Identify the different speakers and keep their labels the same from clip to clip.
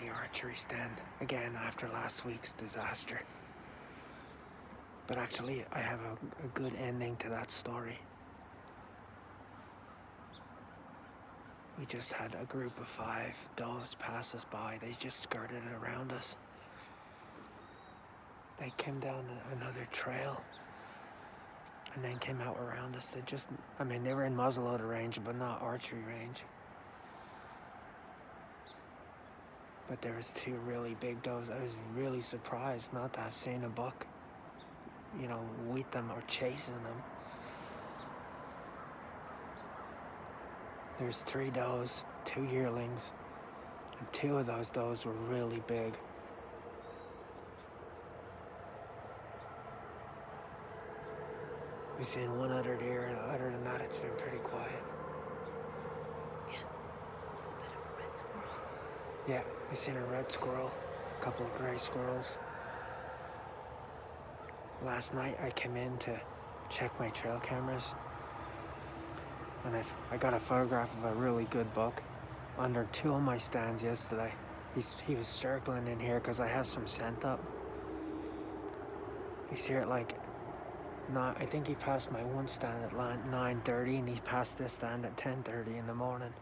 Speaker 1: in the archery stand again after last week's disaster. But actually, I have a good ending to that story. We just had a group of 5 doves pass us by. They just skirted around us. They came down another trail and then came out around us. They were in muzzleloader range, but not archery range. But there was 2 really big does. I was really surprised not to have seen a buck, with them or chasing them. There's 3 does, 2 yearlings, and 2 of those does were really big. We've seen 1 other deer, and other than that, it's been pretty quiet.
Speaker 2: Yeah, a little bit of a red squirrel.
Speaker 1: Yeah, we've seen a red squirrel, a couple of gray squirrels. Last night I came in to check my trail cameras, and I got a photograph of a really good buck under 2 of my stands yesterday. He was circling in here because I have some scent up. He's here at I think he passed my one stand at 9:30, and he passed this stand at 10:30 in the morning.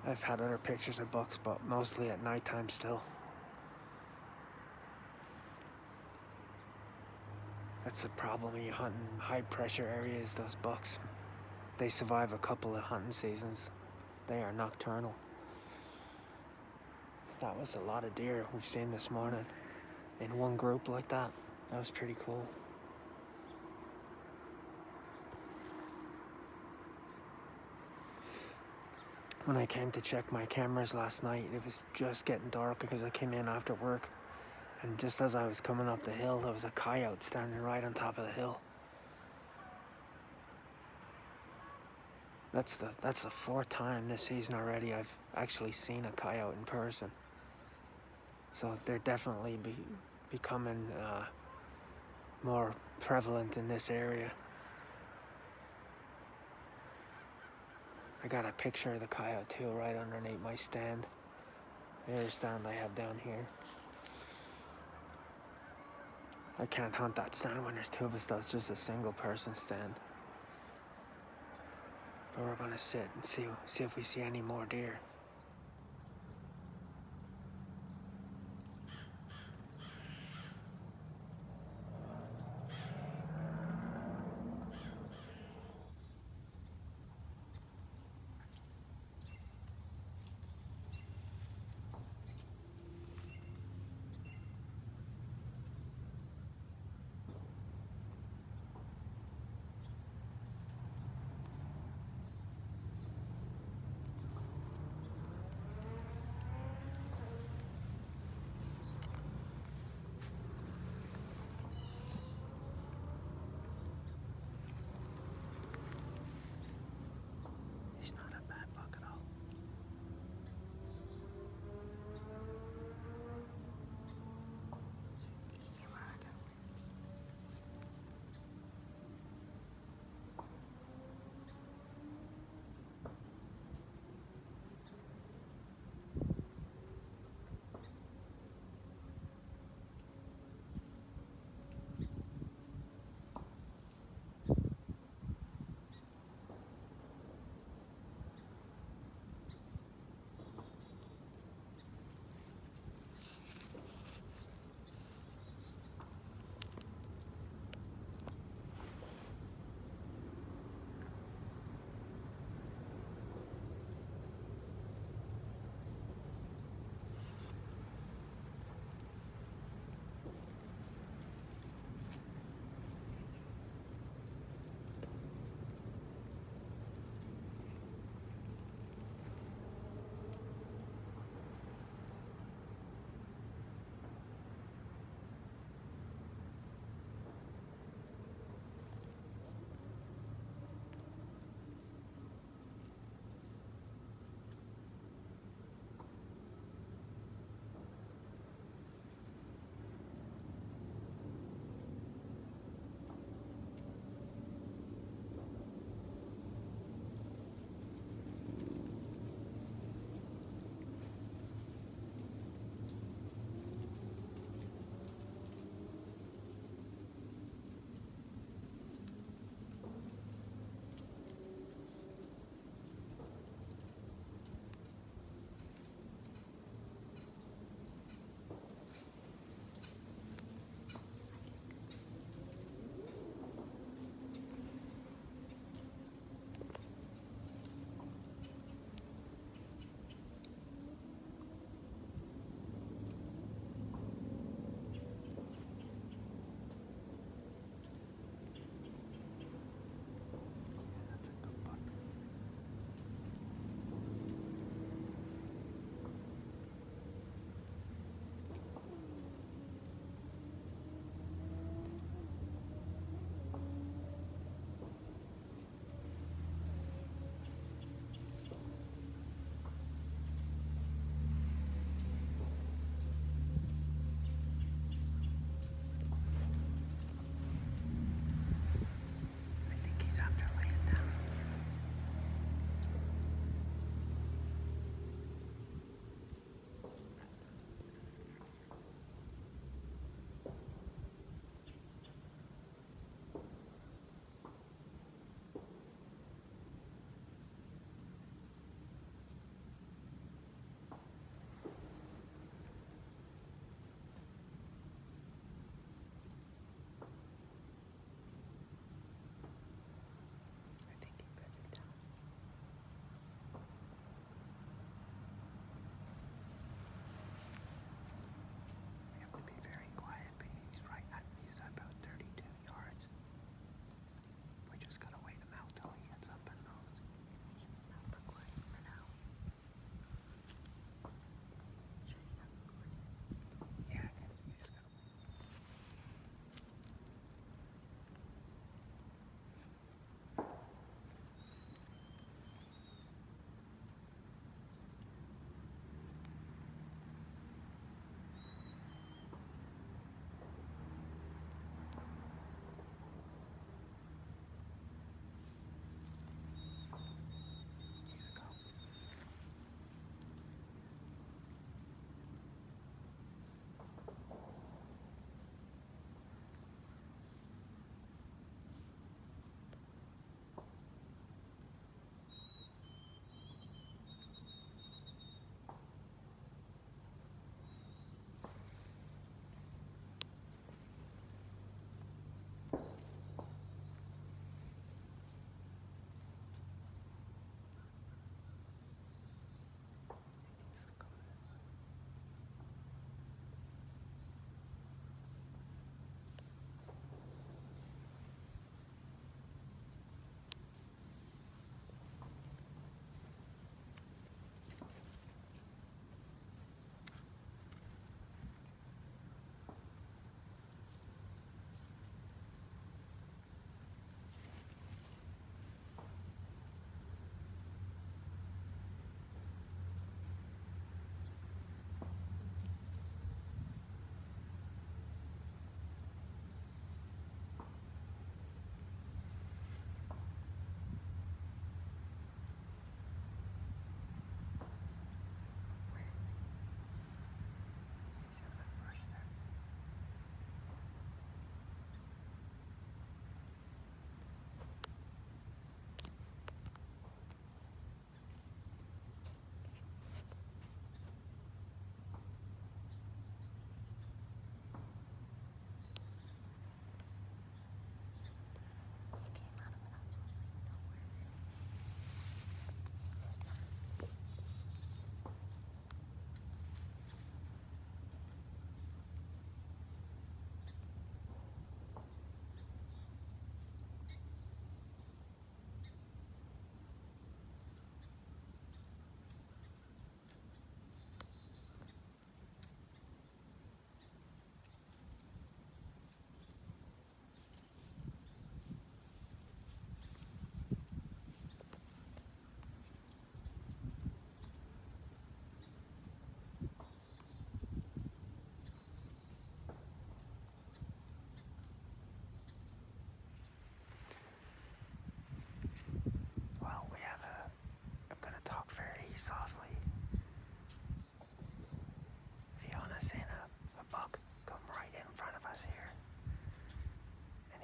Speaker 1: I've had other pictures of bucks, but mostly at nighttime still. That's the problem when you hunt in high pressure areas, those bucks. They survive a couple of hunting seasons. They are nocturnal. That was a lot of deer we've seen this morning in one group like that. That was pretty cool. When I came to check my cameras last night, it was just getting dark because I came in after work. And just as I was coming up the hill, there was a coyote standing right on top of the hill. That's the 4th time this season already I've actually seen a coyote in person. So they're definitely becoming more prevalent in this area. I got a picture of the coyote too right underneath my stand. The other stand I have down here. I can't hunt that stand when there's 2 of us though, it's just a single person stand. But we're gonna sit and see if we see any more deer.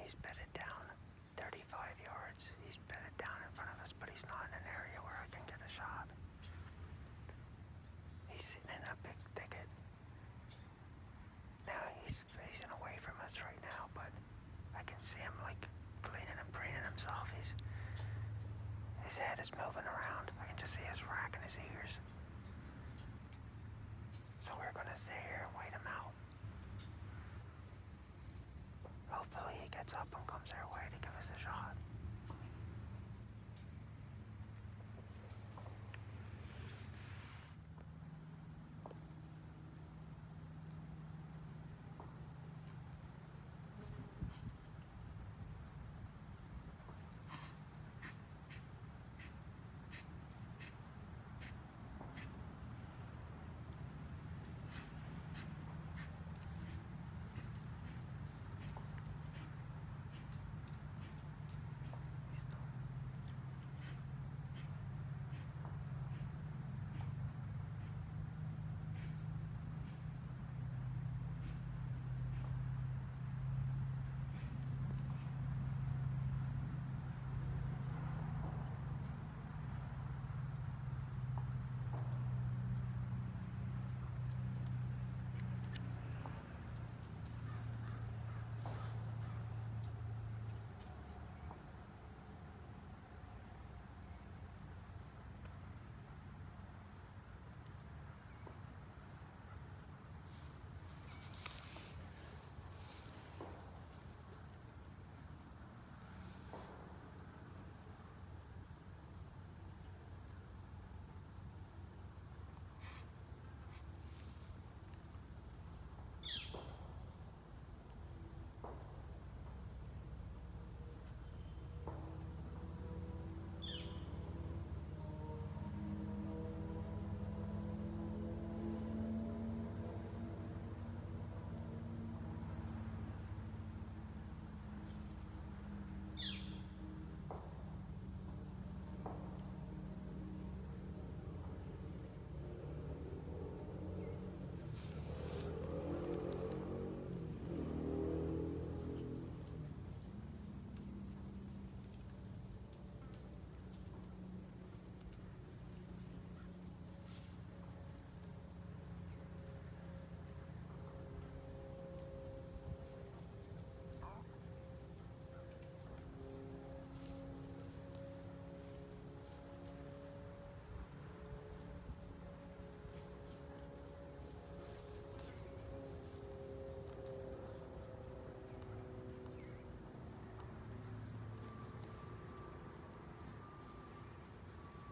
Speaker 1: he's bedded down 35 yards. He's bedded down in front of us, but he's not in an area where I can get a shot. He's sitting in a big thicket. Now he's facing away from us right now, but I can see him like cleaning and preening himself. His head is moving around. I can just see his rack in his ears. So we're gonna sit here and wait him out. Hopefully he gets up and comes our way to give us a shot.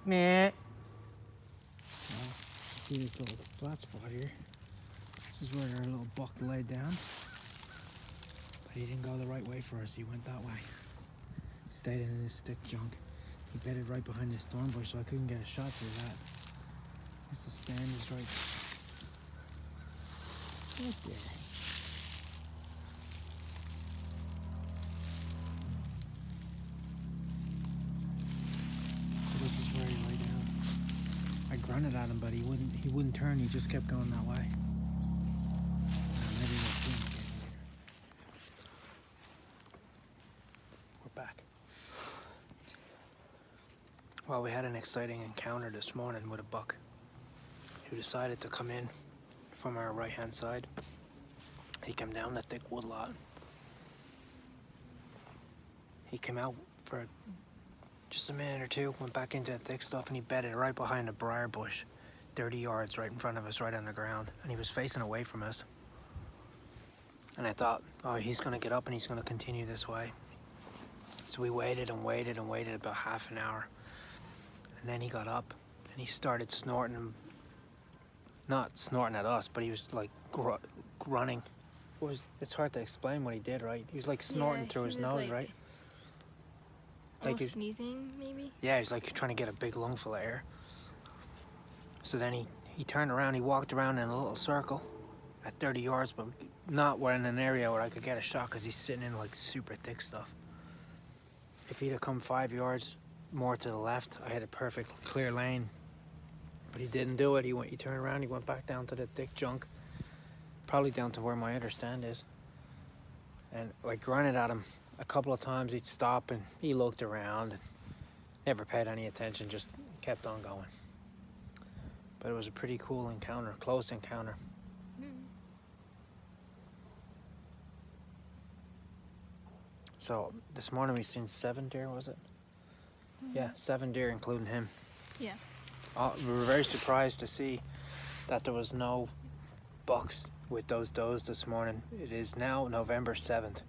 Speaker 1: Meh. See this little flat spot here. This is where our little buck laid down. But he didn't go the right way for us. He went that way. Stayed in his thick junk. He bedded right behind this thorn bush, so I couldn't get a shot through that. Guess the stand is right there. So this is where he lay down. I grunted at him, but he wouldn't turn. He just kept going that way. Maybe we'll see him again later. We're back. Well, we had an exciting encounter this morning with a buck who decided to come in from our right-hand side. He came down the thick wood lot. He came out for just a minute or two, went back into the thick stuff, and he bedded right behind a briar bush, 30 yards right in front of us, right on the ground. And he was facing away from us. And I thought, oh, he's gonna get up and he's gonna continue this way. So we waited and waited and waited about half an hour. And then he got up and he started snorting. Not snorting at us, but he was like grunting. It's hard to explain what he did, right? He was like snorting through his nose, right?
Speaker 2: Like sneezing, maybe?
Speaker 1: Yeah, he was like trying to get a big lungful of air. So then he turned around, he walked around in a little circle at 30 yards, but not in an area where I could get a shot because he's sitting in like super thick stuff. If he'd have come 5 yards more to the left, I had a perfect clear lane. But he didn't do it. He turned around, he went back down to the thick junk, probably down to where my other stand is. And I grunted at him a couple of times he'd stop and he looked around and never paid any attention, just kept on going. But it was a pretty cool encounter, close encounter. So this morning we seen 7 deer, was it? Yeah, 7 deer, including him.
Speaker 2: Yeah.
Speaker 1: We were very surprised to see that there was no bucks with those does this morning. It is now November 7th,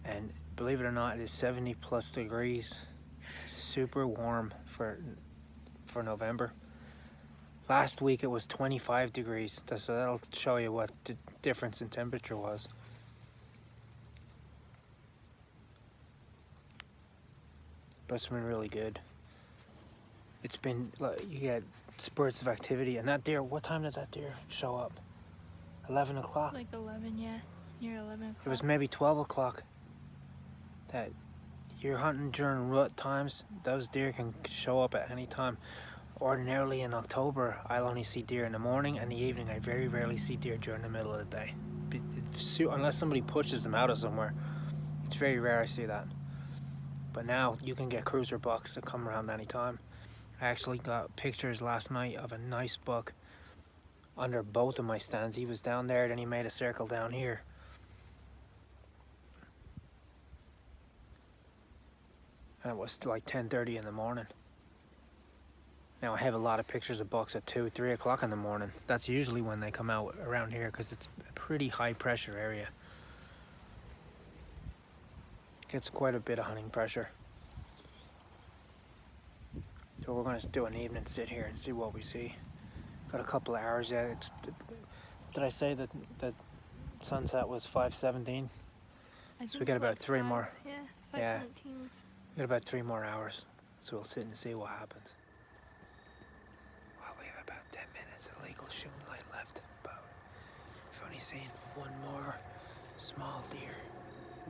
Speaker 1: and believe it or not, it is 70 plus degrees. Super warm for November. Last week it was 25 degrees, so that'll show you what the difference in temperature was. But it's been really good. It's been, you get spurts of activity, and that deer, what time did that deer show up? 11 o'clock?
Speaker 2: Like 11, yeah. Near 11 o'clock.
Speaker 1: It was maybe 12 o'clock. That you're hunting during rut times, those deer can show up at any time. Ordinarily in October, I'll only see deer in the morning and the evening. I very rarely see deer during the middle of the day. Unless somebody pushes them out of somewhere, it's very rare I see that. But now you can get cruiser bucks that come around any time. I actually got pictures last night of a nice buck under both of my stands. He was down there, then he made a circle down here. And it was like 10:30 in the morning. Now I have a lot of pictures of bucks at 2, 3 o'clock in the morning. That's usually when they come out around here because it's a pretty high pressure area. Gets quite a bit of hunting pressure. So we're going to do an evening sit here and see what we see. Got a couple of hours yet. Did I say that sunset was 5:17? So we got about 3 more.
Speaker 2: Yeah, 5:17.
Speaker 1: Yeah. We got about 3 more hours. So we'll sit and see what happens. Well, we have about 10 minutes of legal shooting light left. But we've only seen one more small deer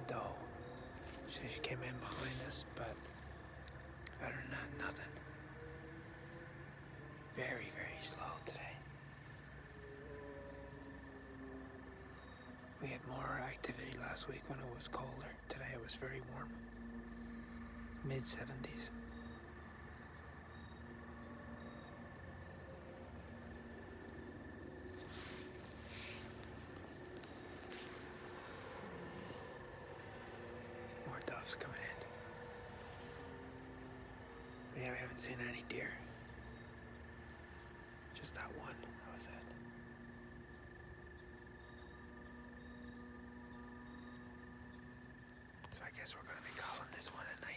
Speaker 1: doe. She came in behind us, but other than that, nothing. Very, very slow today. We had more activity last week when it was colder. Today it was very warm. Mid-70s. More doves coming in. But yeah, we haven't seen any deer. Just that one, that was it. So I guess we're going to be calling this one a night.